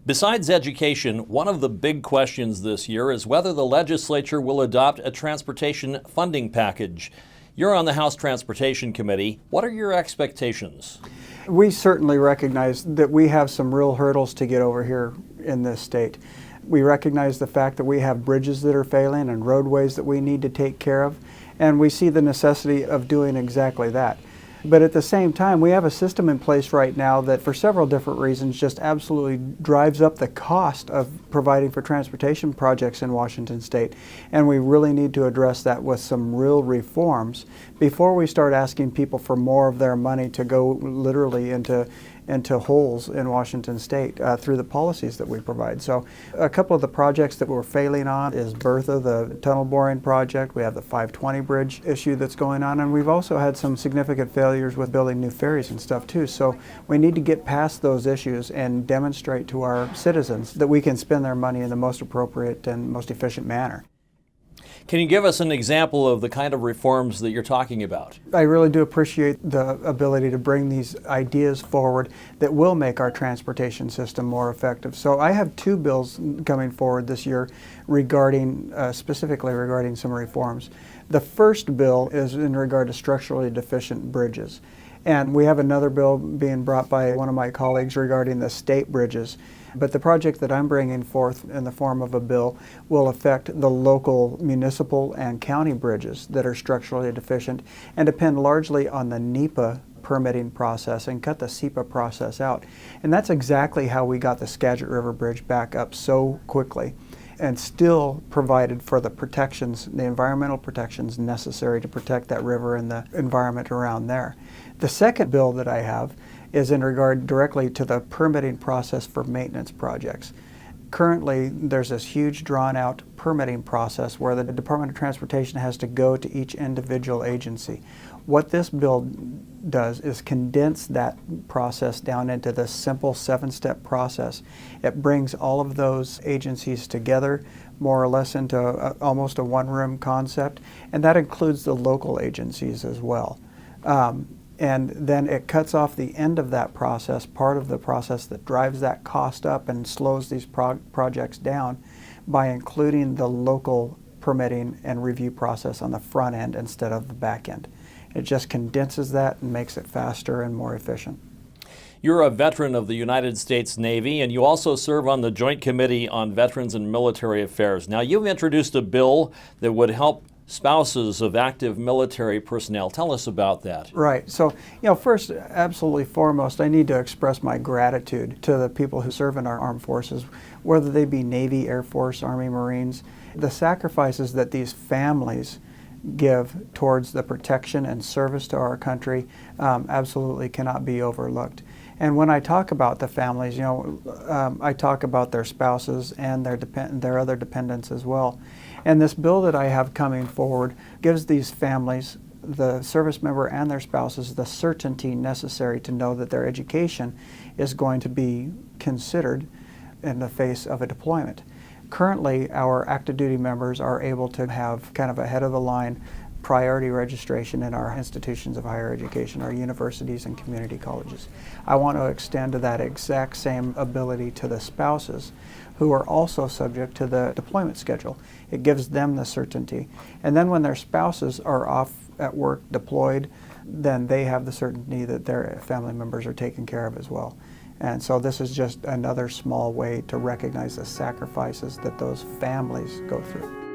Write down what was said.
Besides education, one of the big questions this year is whether the legislature will adopt a transportation funding package. You're on the House Transportation Committee. What are your expectations? We certainly recognize that we have some real hurdles to get over here in this state. We recognize the fact that we have bridges that are failing and roadways that we need to take care of, and we see the necessity of doing exactly that. But at the same time, we have a system in place right now that for several different reasons just absolutely drives up the cost of providing for transportation projects in Washington State. And we really need to address that with some real reforms before we start asking people for more of their money to go literally into holes in Washington State through the policies that we provide. So a couple of the projects that we're failing on is Bertha, the tunnel boring project. We have the 520 bridge issue that's going on, and we've also had some significant failures with building new ferries and stuff too. So we need to get past those issues and demonstrate to our citizens that we can spend their money in the most appropriate and most efficient manner. Can you give us an example of the kind of reforms that you're talking about? I really do appreciate the ability to bring these ideas forward that will make our transportation system more effective. So I have two bills coming forward this year regarding, specifically regarding some reforms. The first bill is in regard to structurally deficient bridges. And we have another bill being brought by one of my colleagues regarding the state bridges. But the project that I'm bringing forth in the form of a bill will affect the local municipal and county bridges that are structurally deficient and depend largely on the NEPA permitting process and cut the SEPA process out. And that's exactly how we got the Skagit River Bridge back up so quickly and still provided for the protections, the environmental protections necessary to protect that river and the environment around there. The second bill that I have is in regard directly to the permitting process for maintenance projects. Currently, there's this huge drawn-out permitting process where the Department of Transportation has to go to each individual agency. What this bill does is condense that process down into this simple 7-step process. It brings all of those agencies together more or less into almost a one-room concept, and that includes the local agencies as well. And then it cuts off the end of that process, part of the process that drives that cost up and slows these projects down by including the local permitting and review process on the front end instead of the back end. It just condenses that and makes it faster and more efficient. You're a veteran of the United States Navy, and you also serve on the Joint Committee on Veterans and Military Affairs. Now, you've introduced a bill that would help spouses of active military personnel. Tell us about that. Right. So, first, absolutely foremost, I need to express my gratitude to the people who serve in our armed forces, whether they be Navy, Air Force, Army, Marines. The sacrifices that these families give towards the protection and service to our country absolutely cannot be overlooked. And when I talk about the families, I talk about their spouses and their other dependents as well. And this bill that I have coming forward gives these families, the service member and their spouses, the certainty necessary to know that their education is going to be considered in the face of a deployment. Currently, our active duty members are able to have kind of ahead of the line priority registration in our institutions of higher education, our universities and community colleges. I want to extend to that exact same ability to the spouses who are also subject to the deployment schedule. It gives them the certainty. And then when their spouses are off at work deployed, then they have the certainty that their family members are taken care of as well. And so this is just another small way to recognize the sacrifices that those families go through.